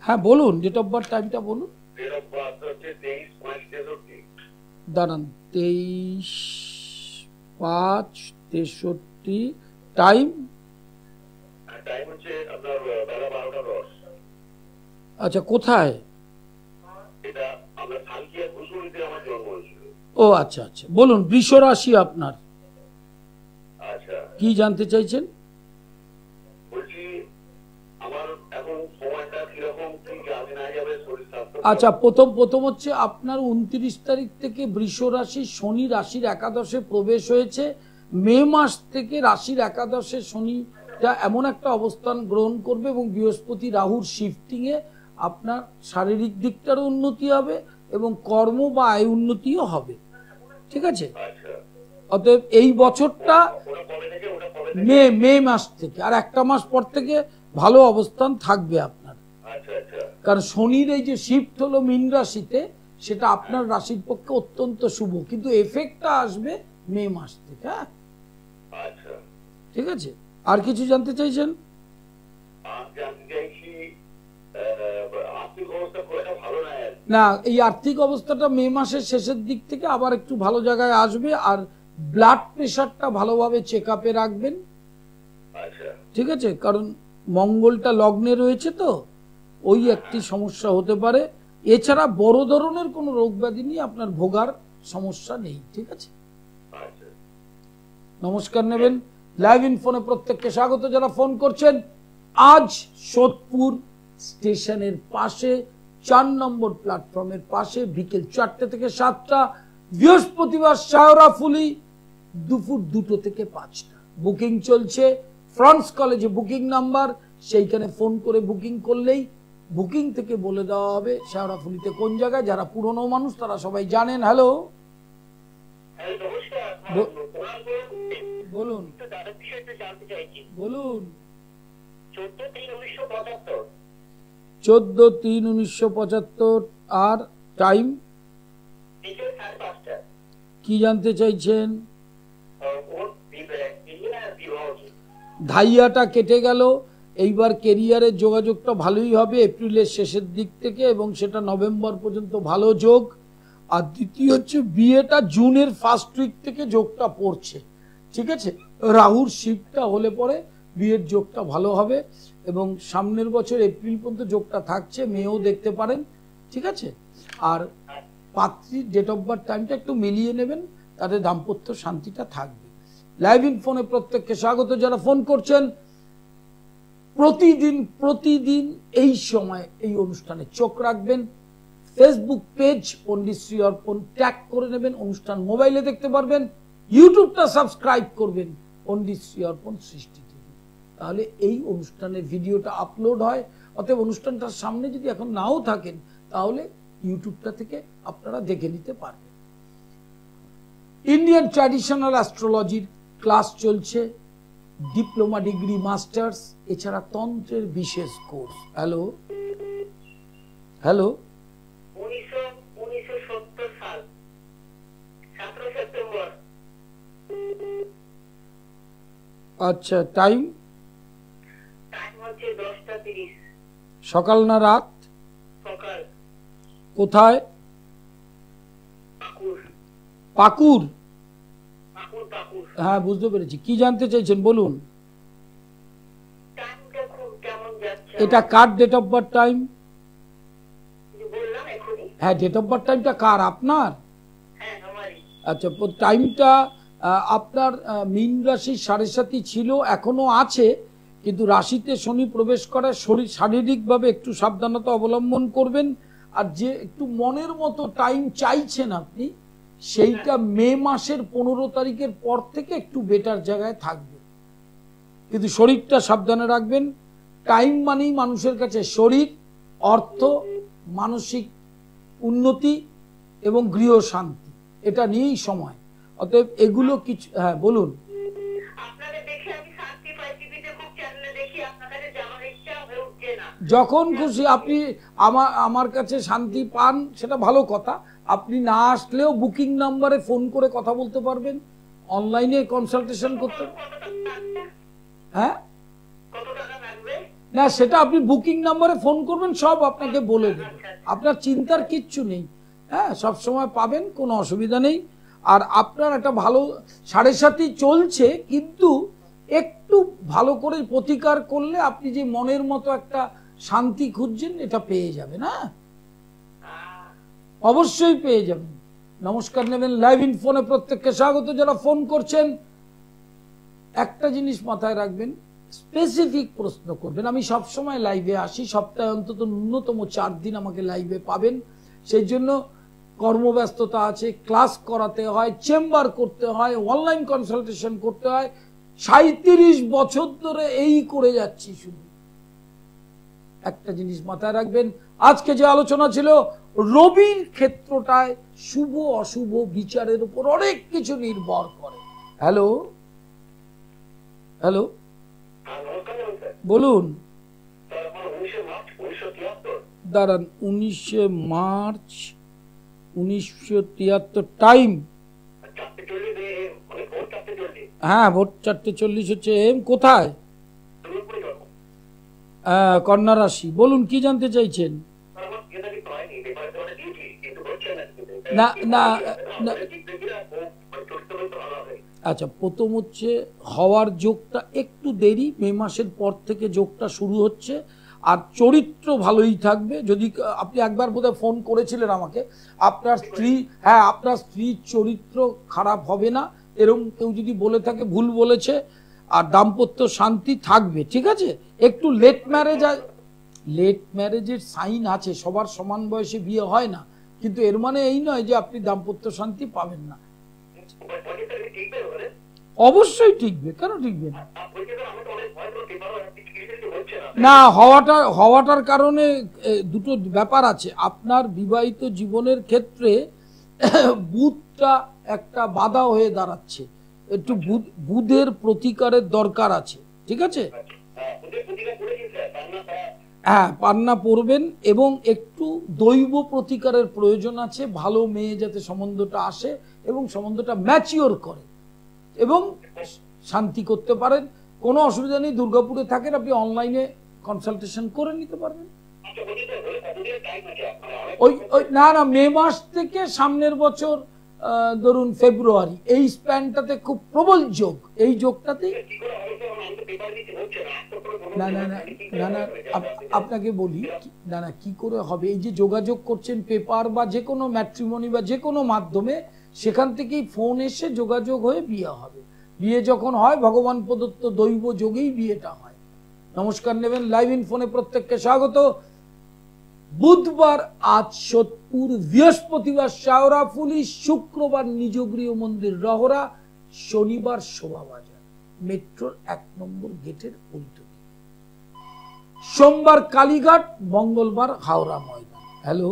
হ্যাঁ বলুন, ডেট অফ বার্থ, টাইমটা বলুন। দাঁড়ান, 23/5/63, টাইম? আচ্ছা, কোথায়? ও আচ্ছা আচ্ছা, বলুন। বৃষ রাশি আপনার, কি জানতে চাইছেন? আচ্ছা, প্রথম হচ্ছে আপনার 29 তারিখ থেকে বৃষ রাশি, শনি রাশির একাদশে প্রবেশ হয়েছে। মে মাস থেকে রাশির একাদশে শনিটা এমন একটা অবস্থান গ্রহণ করবে, এবং বৃহস্পতি রাহুর শিফটিং এ আপনার শারীরিক দিকটারও উন্নতি হবে এবং কর্ম বা আয় উন্নতিও হবে। ঠিক আছে? অতএব এই বছরটা মে মাস থেকে, আর একটা মাস পর থেকে ভালো অবস্থান থাকবে আপনার। কারণ শনির এই যে শিফট হলো মীন রাশিতে, সেটা আপনার রাশির পক্ষে অত্যন্ত শুভ, কিন্তু এফেক্টটা আসবে মে মাস থেকে। হ্যাঁ, ঠিক আছে। আর কিছু জানতে চাইছেন? না, এই আর্থিক অবস্থাটা মে মাসের শেষের দিক থেকে আবার একটু ভালো জায়গায় আসবে। আর ব্লাড প্রেশারটা ভালোভাবে চেক আপে রাখবেন। ঠিক আছে? কারণ মঙ্গলটা লগ্নে রয়েছে, তো ওই একটি সমস্যা হতে পারে। এছাড়া বড় ধরনের কোনো রোগ ব্যাধি নিয়ে আপনার ভোগার সমস্যা নেই। ঠিক আছে, নমস্কার নেবেন। লাইভ ইন ফোনে প্রত্যেককে স্বাগত। যারা ফোন করছেন, আজ সোদপুর স্টেশনের পাশে 4 নম্বর প্ল্যাটফর্মের পাশে বিকেল 4টে থেকে 7টা, বৃহস্পতিবার শাওরাফুলি দুপুর 2টো থেকে 5টা বুকিং চলছে। ফ্রান্স কলেজে বুকিং নাম্বার, সেইখানে ফোন করে বুকিং করলেই বুকিং থেকে বলে দেওয়া হবে শাওরাফুলিতে কোন জায়গায়। যারা পুরনো মানুষ তারা সবাই জানেন। হ্যালো, বলুন বলুন। 14/3/1975। আর টাইম কি জানতে চাইছেন? ধাইয়াটা কেটে গেল, এইবার কেরিয়ারের যোগাযোগটা ভালোই হবে এপ্রিলের শেষের দিক থেকে, এবং সেটা নভেম্বর পর্যন্ত ভালো যোগ। আর দ্বিতীয় হচ্ছে বিয়েটা জুনের ফার্স্ট উইক থেকে যোগটা পড়ছে। ঠিক আছে, রাহুর শিফটটা হলে পরে বিয়ের যোগটা ভালো হবে, এবং সামনের বছর এপ্রিল পর্যন্ত যোগটা থাকছে, মেয়েও দেখতে পারেন। ঠিক আছে, আর পাত্রীর ডেট অফ বার্থ টাইমটা একটু মিলিয়ে নেবেন, তাদের দাম্পত্য শান্তিটা থাকবে। লাইভ ইন ফোনে প্রত্যেককে স্বাগত। যারা ফোন করছেন, প্রতিদিন এই সময় এই অনুষ্ঠানে চোখ রাখবেন। ফেসবুক পেজ পণ্ডিত শ্রী অর্পণ ট্যাগ করে নেবেন, অনুষ্ঠান মোবাইলে দেখতে পারবেন। ইউটিউবটা সাবস্ক্রাইব করবেন, পণ্ডিত শ্রী অর্পণ সৃষ্টি টিভি। তাহলে এই অনুষ্ঠানের ভিডিওটা আপলোড হয়। অতএব অনুষ্ঠানটার সামনে যদি এখন নাও থাকেন তাহলে ইউটিউবটা থেকে আপনারা দেখে নিতে পারবেন। ইন্ডিয়ান ট্র্যাডিশনাল অ্যাস্ট্রোলজির ক্লাস চলছে, ডিপ্লোমা, ডিগ্রি, মাস্টার্স, এছাড়া তন্ত্রের বিশেষ কোর্স। হ্যালো হ্যালো 1970 সাল 17 সেপ্টেম্বর। আচ্ছা, টাইম হচ্ছে 10:30 সকাল না রাত? সকাল। কোথায়? পাকুড়। পাকুড়? পাকুড়। হ্যাঁ, বুঝতে পেরেছি। কি জানতে চাইছেন বলুন। টাইমটা খুব কেমন যাচ্ছে? এটা কার ডেট অফ বার্থ টাইম? বললাম এখনই। হ্যাঁ, ডেট অফ বার্থ টাইমটা কার? আপনার? হ্যাঁ, আমারই। আচ্ছা, টাইমটা আপনার মীন রাশির 7.5 ছিল, এখনো আছে, কিন্তু রাশিতে শনি প্রবেশ করে শরীর শারীরিকভাবে একটু সাবধানতা অবলম্বন করবেন। আর যে একটু মনের মতো টাইম চাইছেন আপনি, সেইটা মে মাসের 15 তারিখের পর থেকে একটু বেটার জায়গায় থাকবে, কিন্তু শরীরটা সাবধানে রাখবেন। টাইম মানেই মানুষের কাছে শরীর, অর্থ, মানসিক উন্নতি এবং গৃহ শান্তি, এটা নিয়েই সময়। অতএব এগুলো কিছু। হ্যাঁ, বলুন। আপনাদের দেখে আমি শান্তি পাই, টিভিতে খুব চ্যানেলে দেখি, আপনার কাছে যাওয়ার ইচ্ছা হয়ে উঠছে না। যখন খুশি আপনি আমার কাছে শান্তি পান, সেটা ভালো কথা। আপনি না আসলেও বুকিং নাম্বারে ফোন করে কথা বলতে পারবেন, অনলাইনে কনসালটেশন করতে। হ্যাঁ, কত টাকা লাগবে? না, সেটা আপনি বুকিং নাম্বারে ফোন করবেন, সব আপনাকে বলে দেবে। আপনার চিন্তার কিচ্ছু নেই। হ্যাঁ, সব সময় পাবেন, কোনো অসুবিধা নেই। আর আপনার একটা ভালো 7.5 চলছে, কিন্তু একটু ভালো করে প্রতিকার করলে আপনি যে মনের মতো একটা শান্তি খুঁজছেন, এটা পেয়ে যাবেন। হ্যাঁ, অবশ্যই পেয়ে যাবেন। নমস্কার নেবেন লাইভ ইন ফোনে, প্রত্যেককে স্বাগত। যারা ফোন করছেন, একটা জিনিস মাথায় রাখবেন, স্পেসিফিক প্রশ্ন করবেন। আমি সব সময় লাইভে আসি, সপ্তাহে অন্তত ন্যূনতম 4 দিন আমাকে লাইভে পাবেন। সেই জন্য কর্মব্যস্ততা আছে, ক্লাস করাতে হয়, চেম্বার করতে হয়, অনলাইন কনসালটেশন করতে হয়। 37 বছর ধরে এই করে যাচ্ছি শুধু। একটা জিনিস মাথায় রাখবেন, আজকে যে আলোচনা ছিল রবির ক্ষেত্রটায় শুভ অশুভ বিচারের উপর অনেক কিছু নির্ভর করে। হ্যালো হ্যালো বলুন। দাঁড়ান, 19 মার্চ 1973 টাইম? হ্যাঁ, ভোর 4:40 হচ্ছে। কোথায়? কন্যা রাশি। বলুন, কি জানতে চাইছেন? না না না, আচ্ছা, প্রথম হচ্ছে হওয়ার যোগটা একটু দেরি, মে মাসের পর থেকে যোগটা শুরু হচ্ছে। আর চরিত্র ভালোই থাকবে। যদি আপনি একবার বোধহয় ফোন করেছিলেন আমাকে, আপনার স্ত্রী, হ্যাঁ, আপনার স্ত্রীর চরিত্র খারাপ হবে না, এরকম কেউ যদি বলে থাকে ভুল বলেছে। আর দাম্পত্য শান্তি থাকবে, ঠিক আছে। একটু লেট ম্যারেজের সাইন আছে, সবার সমান বয়সে বিয়ে হয় না, কিন্তু এর মানে এই নয় যে আপনি দাম্পত্য শান্তি পাবেন না। অবশ্যই টিকবে, কেন টিকবে না? না, হওয়াটার কারণে দুটো ব্যাপার আছে। আপনার বিবাহিত জীবনের ক্ষেত্রে বুধটা একটা বাধা হয়ে দাঁড়াচ্ছে, একটু বুধের প্রতিকারের দরকার আছে, ঠিক আছে। হ্যাঁ, পান্না পড়বেন, এবং একটু দৈব প্রতিকারের প্রয়োজন আছে। ভালো মেয়ে যাতে সম্বন্ধটা আসে এবং সম্বন্ধটা ম্যাচিওর করে এবং শান্তি করতে পারেন। কোনো অসুবিধা নেই। দুর্গাপুরে থাকেন, আপনি অনলাইনে কনসালটেশন করে নিতে পারবেন। ওই না, মে মাস থেকে সামনের বছর ধরুন ফেব্রুয়ারি, এই স্প্যানটাতে খুব প্রবল যোগ। এই যোগটাতে না না না না না আপনাকে বলি না না, কি করে হবে? এই যে যোগাযোগ করছেন পেপার বা যে কোনো ম্যাট্রিমনি বা যে কোনো মাধ্যমে, সেখান থেকেই ফোন এসে যোগাযোগ হয়ে বিয়ে হবে। বিয়ে যখন হয়, ভগবান প্রদত্ত দৈব যোগেই বিয়েটা হয়। নমস্কার নেবেন লাইভ ইন ফোনে, প্রত্যেককে স্বাগত। বুধবার আজ সোদপুর, বৃহস্পতিবার শাওরাফুলি, শুক্রবার নিজ গৃহ মন্দির রহরা, শনিবার শোভাবাজার। মেট্রোর 1 নম্বর গেটের উল্টো দিকে। সোমবার কালীঘাট, মঙ্গলবার Howrah Maidan. Hello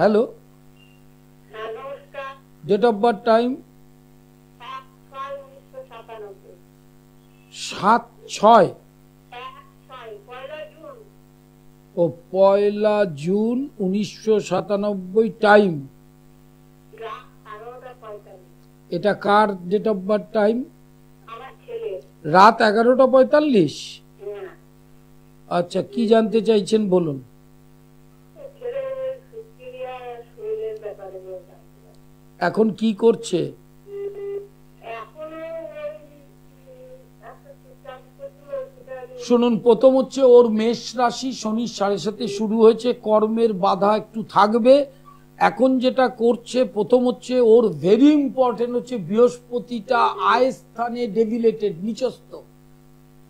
hello, date of birth, time? 7/6 ও 1 জুন 1997, টাইম? এটা কার ডেট অফ বার্থ, টাইম? রাত 11:45। আচ্ছা, কি জানতে চাইছেন বলুন। এখন কি করছে? শুনুন, প্রথম হচ্ছে ওর মেষ রাশি, শনি 7.5 শুরু হয়েছে, কর্মের বাধা একটু থাকবে। এখন যেটা করছে, প্রথম হচ্ছে ওর ভেরি ইম্পর্টেন্ট হচ্ছে বৃহস্পতিটা আয় স্থানে ডেভিলেটেড, নিচস্থ।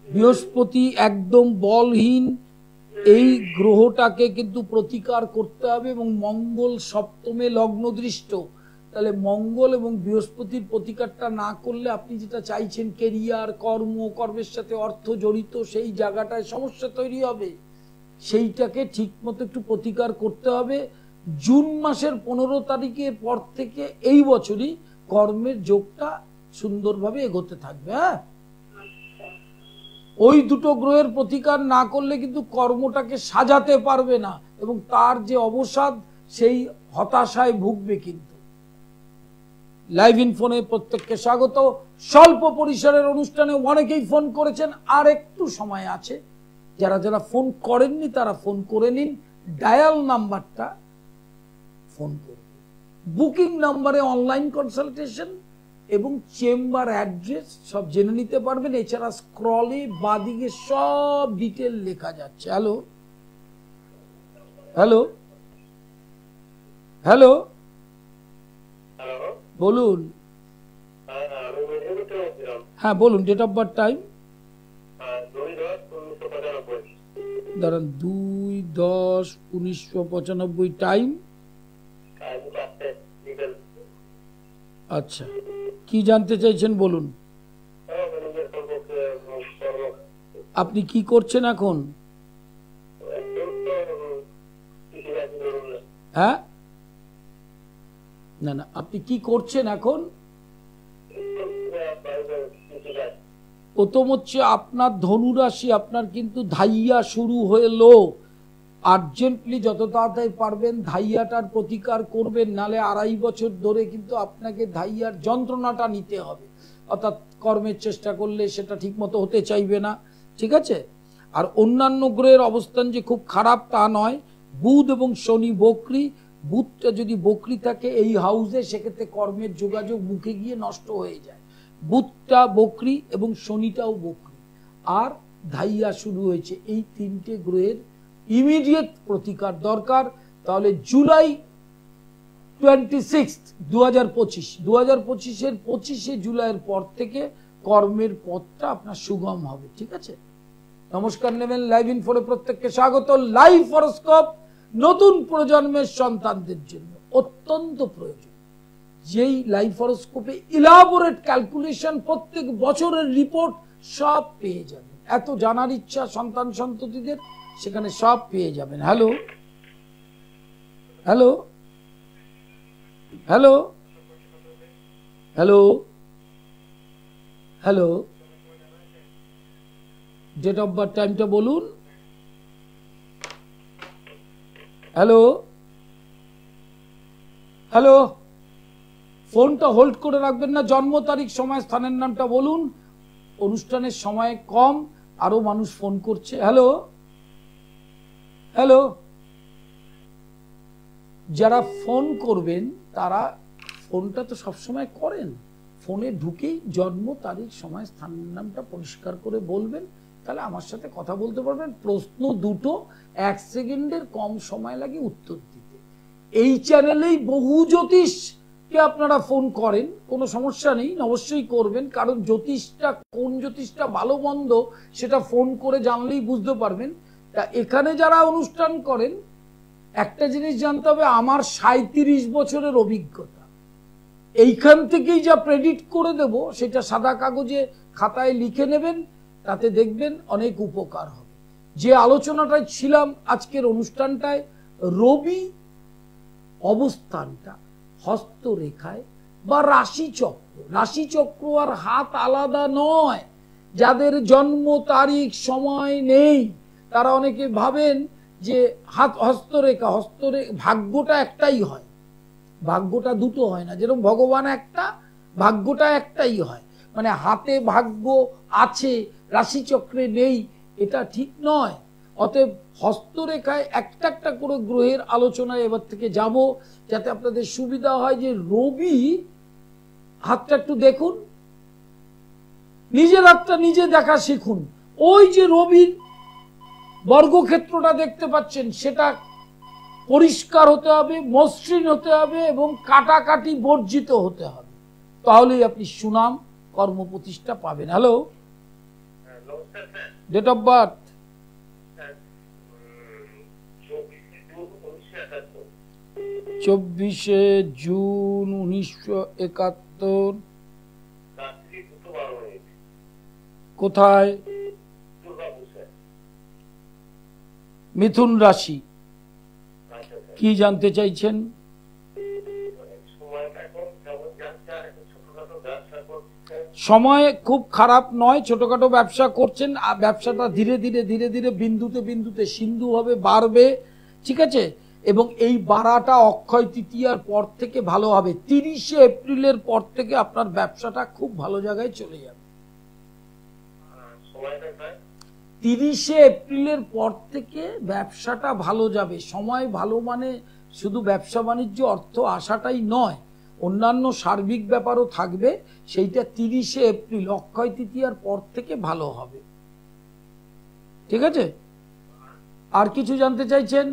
বৃহস্পতি একদম বলহীন, এই গ্রহটাকে কিন্তু প্রতিকার করতে হবে। এবং মঙ্গল সপ্তমে লগ্ন দৃষ্ট, তাহলে মঙ্গল এবং বৃহস্পতির প্রতিকারটা না করলে আপনি যেটা চাইছেন কেরিয়ার, কর্মের সাথে অর্থ জড়িত, সেই জায়গাটায় সমস্যা তৈরি হবে। সেইটাকে ঠিক মতো একটু প্রতিকার করতে হবে। জুন মাসের 15 তারিখের পর থেকে এই বছরই কর্মের যোগটা সুন্দরভাবে এগোতে থাকবে। হ্যাঁ, ওই দুটো গ্রহের প্রতিকার না করলে কিন্তু কর্মটাকে সাজাতে পারবে না, এবং তার যে অবসাদ, সেই হতাশায় ভুগবে। কিন্তু লাইভ ইন ফোনে প্রত্যেককে স্বাগত। স্বল্প পরিসরের অনুষ্ঠানে অনেকেই ফোন করেছেন, আর একটু সময় আছে। যারা যারা ফোন করেননি তারা ফোন করে নিন, ডায়াল নাম্বারটা ফোন করুন। বুকিং নাম্বারে অনলাইন কনসালটেশন এবং চেম্বার অ্যাড্রেস সব জেনে নিতে পারবেন। এছাড়া স্ক্রলে বাদিকে সব ডিটেল লেখা যাচ্ছে। হ্যালো হ্যালো হ্যালো, বলুন। হ্যাঁ বলুন, ডেট অফ বার্থ, টাইম? দাঁড়ান, 2/10/1995, টাইম? আচ্ছা, কি জানতে চাইছেন বলুন। আপনি কি করছেন এখন? হ্যাঁ, না না, আপনি কি করছেন এখন? প্রথম হচ্ছে আপনার ধনুরাশি, আপনার কিন্তু ধাইয়া শুরু হলো। আর্জেন্টলি যত তাড়াতাড়ি পারবেন ধাইয়াটার প্রতিকার করবেন, নালে 2.5 বছর ধরে কিন্তু আপনাকে ধাইয়ার যন্ত্রণাটা নিতে হবে। অর্থাৎ কর্মের চেষ্টা করলে সেটা ঠিক মতো হতে চাইবে না, ঠিক আছে? আর অন্যান্য গ্রহের অবস্থান যে খুব খারাপ তা নয়। বুধ এবং শনি বক্রী, বুধটা যদি বক্রী থাকে এই হাউসে, সেক্ষেত্রে কর্মের যোগাযোগ মুখে গিয়ে নষ্ট হয়ে যায়। বুধটা বক্রী এবং শনিটাও বক্রী, আর ধাইয়া শুরু হয়েছে। এই 3টে গ্রহের ইমিডিয়েট প্রতিকার দরকার। তাহলে জুলাই 26, 2025 25শে জুলাইয়ের পর থেকে কর্মের পথটা আপনার সুগম হবে, ঠিক আছে? নমস্কার নেবেন, লাইভ ইন ফোরে প্রত্যেককে স্বাগত। লাইভ হরোস্কোপ নতুন প্রজন্মের সন্তানদের জন্য অত্যন্ত প্রয়োজন। যেই লাইভ হরোস্কোপে ইলাবোরেট ক্যালকুলেশন, প্রত্যেক বছরের রিপোর্ট সব পেয়ে যাবেন। এত জানার ইচ্ছা সন্তান সন্ততিদের, সেখানে সব পেয়ে যাবেন। Hello hello hello hello hello, date of birth, টাইমটা বলুন। হ্যালো হ্যালো, ফোনটা হোল্ড করে রাখবেন না। জন্ম তারিখ, সময়, স্থানের নামটা বলুন। অনুষ্ঠানের সময় কম, আরো মানুষ ফোন করছে। হ্যালো হ্যালো, যারা ফোন করবেন তারা ফোনটা তো সবসময় করেন, ফোনে ঢুকেই জন্ম তারিখ, সময়, স্থানের নামটা পরিষ্কার করে বলবেন, তাহলে আমার সাথে কথা বলতে পারবেন। প্রশ্ন দুটো 1 সেকেন্ডের কম সময় লাগে উত্তর দিতে। এই চ্যানেলেই বহু জ্যোতিষকে আপনারা ফোন করেন, কোনো সমস্যা নেই, অবশ্যই করবেন। কারণ কোন জ্যোতিষটা ভালো মন্দ সেটা ফোন করে জানলেই বুঝতে পারবেন। তা এখানে যারা অনুষ্ঠান করেন, একটা জিনিস জানতে হবে, আমার 37 বছরের অভিজ্ঞতা। এইখান থেকেই যা প্রেডিক্ট করে দেব সেটা সাদা কাগজে খাতায় লিখে নেবেন, তাতে দেখবেন অনেক উপকার হবে। যে আলোচনাটায় ছিলাম আজকের অনুষ্ঠানটায়, রবি অবস্থানটা হস্তরেখায় বা রাশিচক্র আর হাত আলাদা নয়। যাদের জন্ম তারিখ সময় নেই তারা অনেকে ভাবেন যে হস্তরেখা ভাগ্যটা একটাই হয়, ভাগ্যটা দুটো হয় না। যেরকম ভগবান একটা, ভাগ্যটা একটাই হয়, মানে হাতে ভাগ্য আছে রাশিচক্রে নেই, এটা ঠিক নয়। অতএব হস্তরেখায় একটা একটা করে গ্রহের আলোচনায় এবার থেকে যাব, যাতে আপনাদের সুবিধা হয়। যে রবি হাতটা একটু দেখুন, নিজের হাতটা নিজে দেখা শিখুন। ওই যে রবির বর্গক্ষেত্রটা দেখতে পাচ্ছেন, সেটা পরিষ্কার হতে হবে, মসৃণ হতে হবে এবং কাটাকাটি বর্জিত হতে হবে, তাহলেই আপনি সুনাম কর্মপ্রতিষ্ঠা পাবেন। হ্যালো, ডেট অফ বার্থ 24শে জুন 1971। কোথায়? মিথুন রাশি। কি জানতে চাইছেন? সময় খুব খারাপ নয়, ছোটখাটো ব্যবসা করছেন, ব্যবসাটা ধীরে ধীরে বিন্দুতে সিন্ধু হবে, বাড়বে, ঠিক আছে। এবং এই বাড়াটা অক্ষয় তৃতীয়ার পর থেকে ভালো হবে। 30শে এপ্রিলের পর থেকে আপনার ব্যবসাটা খুব ভালো জায়গায় চলে যাবে। 30শে এপ্রিলের পর থেকে ব্যবসাটা ভালো যাবে। সময় ভালো মানে শুধু ব্যবসা বাণিজ্য অর্থ আসাটাই নয়, অন্যান্য সার্বিক ব্যাপারও থাকবে। সেইটা 30শে এপ্রিল অক্ষয় তৃতীয়ার পর থেকে ভালো হবে, ঠিক আছে। আর কিছু জানতে চাইছেন?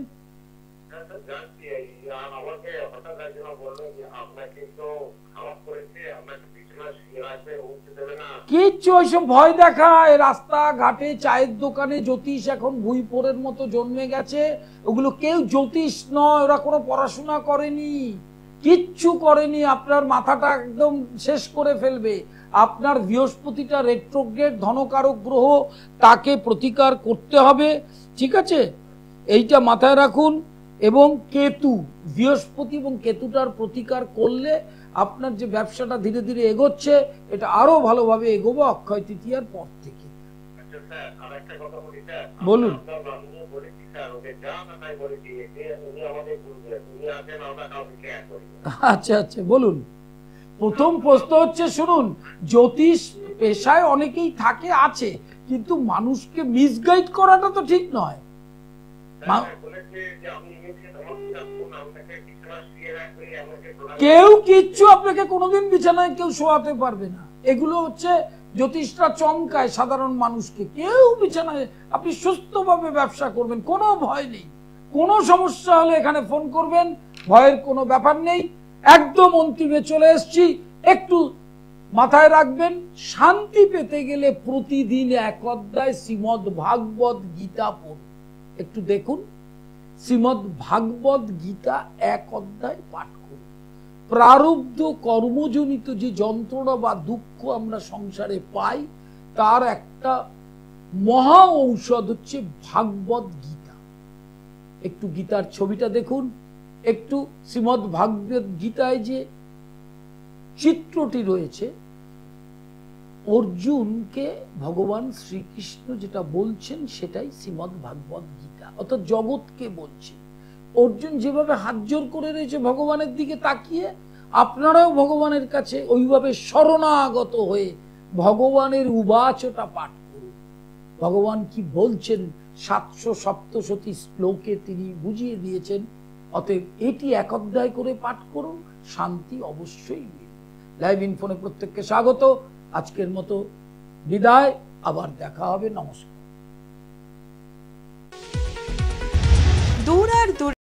কিচ্ছু ওইসব ভয় দেখায়, রাস্তাঘাটে চায়ের দোকানে জ্যোতিষ এখন ভুইপোরের মতো জন্মে গেছে। ওগুলো কেউ জ্যোতিষ নয়, ওরা কোনো পড়াশোনা করেনি, কিচ্ছু করেনি, আপনার মাথাটা একদম শেষ করে ফেলবে। আপনার বৃহস্পতিটা রেট্রোগ্রেড ধনকারক গ্রহ, তাকে প্রতিকার করতে হবে, ঠিক আছে, এইটা মাথায় রাখুন। এবং কেতু, বৃহস্পতি এবং কেতুটার প্রতিকার করলে আপনার যে ব্যবসাটা ধীরে ধীরে এগোচ্ছে, এটা আরো ভালোভাবে এগোবো অক্ষয় তৃতীয়ার পর থেকে। বলুন। আচ্ছা আচ্ছা, বলুন। প্রথম প্রশ্ন হচ্ছে, শুনুন, জ্যোতিষ পেশায় অনেকেই থাকে আছে, কিন্তু মানুষকে মিসগাইড করাটা তো ঠিক নয়। কেউ কিচ্ছু আপনাকে কোনোদিন বিছানায় কেউ শোয়াতে পারবে না। এগুলো হচ্ছে জ্যোতিষরা চমকায় সাধারণ মানুষকে। কেউ বিছানায়, আপনি সুস্থভাবে ব্যবসা করবেন, কোনো ভয় নেই। কোনো সমস্যা হলে এখানে ফোন করবেন, ভয়ের কোনো ব্যাপার নেই। একদম অন্তিমে চলে এসছি, একটু মাথায় রাখবেন, শান্তি পেতে গেলে প্রতিদিন এক অধ্যায় শ্রীমদ ভাগবত গীতা পড়ুন। একটু দেখুন, শ্রীমদ ভাগবত গীতা এক অধ্যায় পাঠ করুন। প্রারব্ধ কর্মজনিত যে যন্ত্রণা বা দুঃখ আমরা সংসারে পাই, তার একটা মহা ঔষধ হচ্ছে ভাগবত গীতা। একটু গীতার ছবিটা দেখুন, একটু শ্রীমদ ভাগবত গীতায় যে চিত্রটি রয়েছে, অর্জুনকে ভগবান শ্রীকৃষ্ণ যেটা বলছেন সেটাই শ্রীমদ ভাগবত গীতা, অর্থাৎ জগৎকে বলছেন। অর্জুন যেভাবে হাত জোর করে রয়েছে ভগবানের দিকে তাকিয়ে, আপনারাও ভগবানের কাছে ওইভাবে শরণাগত হয়ে ভগবানের উবাচটা পাঠ করুন। ভগবান কি বলছেন 777 শ্লোকে তিনি বুঝিয়ে দিয়েছেন। অতএব এটি এক অধ্যায় করে পাঠ করুন, শান্তি অবশ্যই মিলবে। লাইভ ইনফোনে প্রত্যেককে স্বাগত। আজকের মতো বিদায়, আবার দেখা হবে। নমস্কার।